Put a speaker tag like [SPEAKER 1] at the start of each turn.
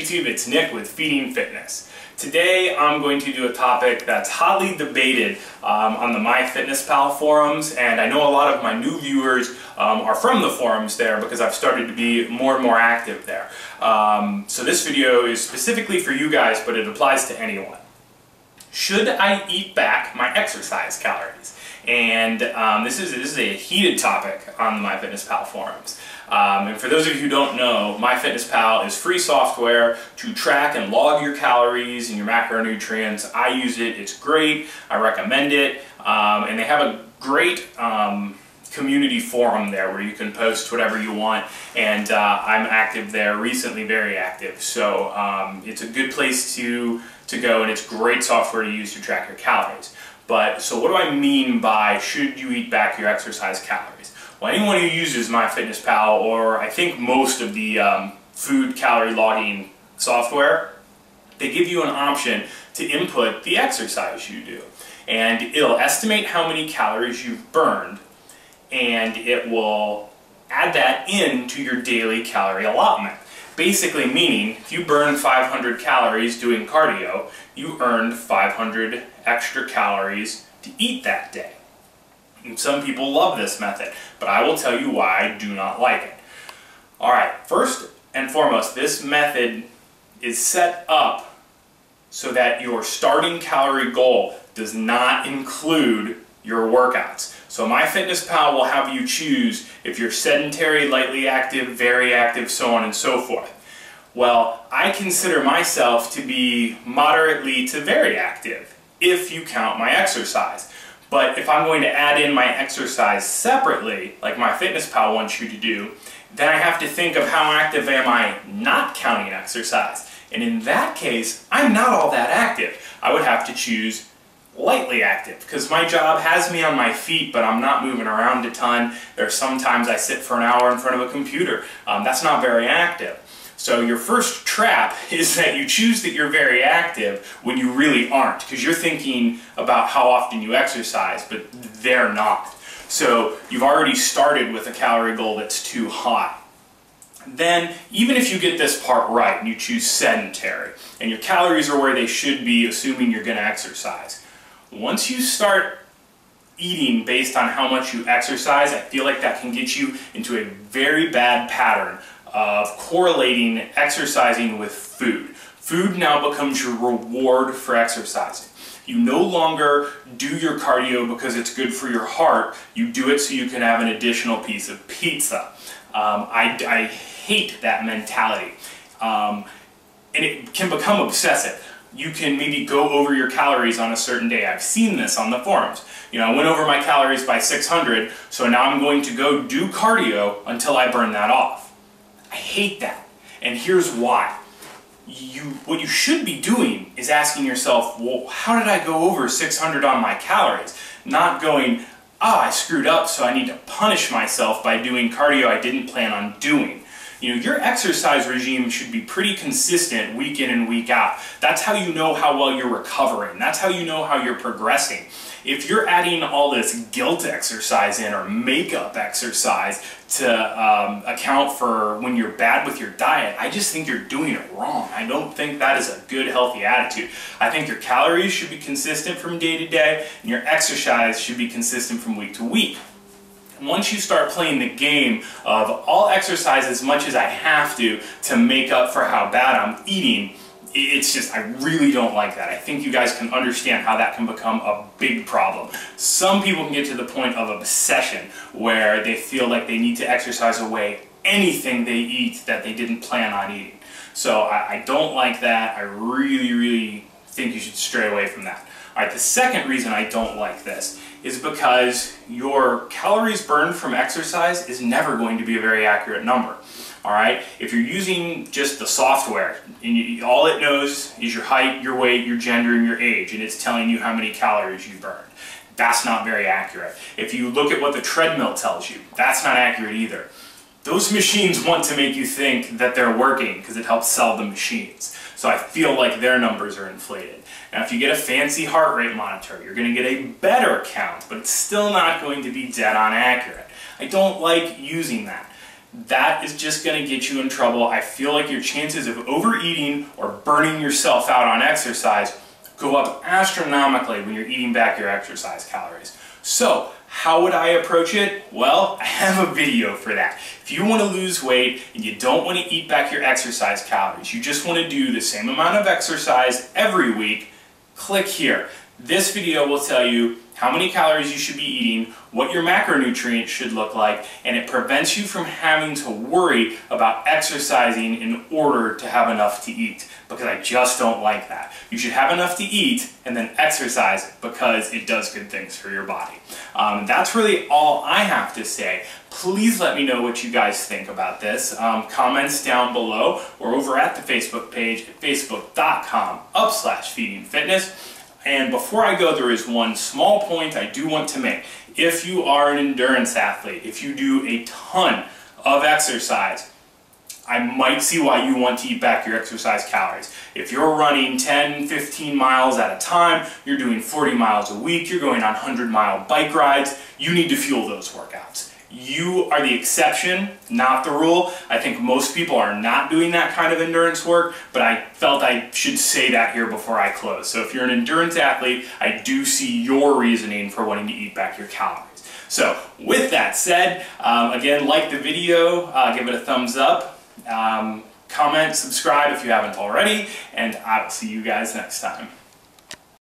[SPEAKER 1] YouTube, it's Nick with Feeding Fitness. Today I'm going to do a topic that's hotly debated on the MyFitnessPal forums, and I know a lot of my new viewers are from the forums there because I've started to be more and more active there. So this video is specifically for you guys, but it applies to anyone. Should I eat back my exercise calories? And this is a heated topic on the MyFitnessPal forums. And for those of you who don't know, MyFitnessPal is free software to track and log your calories and your macronutrients. I use it, it's great, I recommend it, and they have a great community forum there where you can post whatever you want, and I'm active there recently, very active. So it's a good place to go, and it's great software to use to track your calories. But so what do I mean by should you eat back your exercise calories? Well, anyone who uses MyFitnessPal, or I think most of the food calorie logging software, they give you an option to input the exercise you do. And it'll estimate how many calories you've burned, and it will add that into your daily calorie allotment. Basically meaning, if you burn 500 calories doing cardio, you earned 500 extra calories to eat that day. And some people love this method, but I will tell you why I do not like it. Alright, first and foremost, this method is set up so that your starting calorie goal does not include your workouts. So MyFitnessPal will have you choose if you're sedentary, lightly active, very active, so on and so forth. Well, I consider myself to be moderately to very active if you count my exercise. But if I'm going to add in my exercise separately, like MyFitnessPal wants you to do, then I have to think of how active am I not counting exercise. And in that case, I'm not all that active. I would have to choose lightly active, because my job has me on my feet, but I'm not moving around a ton. There's sometimes I sit for an hour in front of a computer. That's not very active. So your first trap is that you choose that you're very active when you really aren't, because you're thinking about how often you exercise, but they're not. So you've already started with a calorie goal that's too high. Then, even if you get this part right and you choose sedentary, and your calories are where they should be, assuming you're going to exercise, once you start eating based on how much you exercise, I feel like that can get you into a very bad pattern of correlating exercising with food. Food now becomes your reward for exercising. You no longer do your cardio because it's good for your heart. You do it so you can have an additional piece of pizza. I hate that mentality. And it can become obsessive. You can maybe go over your calories on a certain day. I've seen this on the forums. You know, I went over my calories by 600, so now I'm going to go do cardio until I burn that off. I hate that. And here's why. What you should be doing is asking yourself, well, how did I go over 600 on my calories? Not going, I screwed up, so I need to punish myself by doing cardio I didn't plan on doing. You know, your exercise regime should be pretty consistent week in and week out. That's how you know how well you're recovering. That's how you know how you're progressing. If you're adding all this guilt exercise in, or makeup exercise to account for when you're bad with your diet, I just think you're doing it wrong. I don't think that is a good, healthy attitude. I think your calories should be consistent from day to day, and your exercise should be consistent from week to week. Once you start playing the game of I'll exercise as much as I have to make up for how bad I'm eating, it's just, I really don't like that. I think you guys can understand how that can become a big problem. Some people can get to the point of obsession where they feel like they need to exercise away anything they eat that they didn't plan on eating. So I don't like that. I really, really think you should stray away from that. Alright, the second reason I don't like this is because your calories burned from exercise is never going to be a very accurate number. Alright, if you're using just the software, and all it knows is your height, your weight, your gender, and your age, and it's telling you how many calories you burned, that's not very accurate. If you look at what the treadmill tells you, that's not accurate either. Those machines want to make you think that they're working because it helps sell the machines. So I feel like their numbers are inflated. Now if you get a fancy heart rate monitor, you're going to get a better count, but it's still not going to be dead on accurate. I don't like using that. that is just going to get you in trouble. I feel like your chances of overeating or burning yourself out on exercise go up astronomically when you're eating back your exercise calories. So, how would I approach it? Well, I have a video for that. If you want to lose weight and you don't want to eat back your exercise calories, you just want to do the same amount of exercise every week, click here. This video will tell you how many calories you should be eating, what your macronutrients should look like, and it prevents you from having to worry about exercising in order to have enough to eat, because I just don't like that. You should have enough to eat and then exercise because it does good things for your body. That's really all I have to say. Please let me know what you guys think about this. Comments down below or over at the Facebook page at facebook.com/feedingfitness. And before I go, there is one small point I do want to make. If you are an endurance athlete, if you do a ton of exercise, I might see why you want to eat back your exercise calories. If you're running 10, 15 miles at a time, you're doing 40 miles a week, you're going on 100-mile bike rides, you need to fuel those workouts. You are the exception, not the rule. I think most people are not doing that kind of endurance work, but I felt I should say that here before I close. So if you're an endurance athlete, I do see your reasoning for wanting to eat back your calories. So with that said, again, like the video, give it a thumbs up, comment, subscribe if you haven't already, and I will see you guys next time.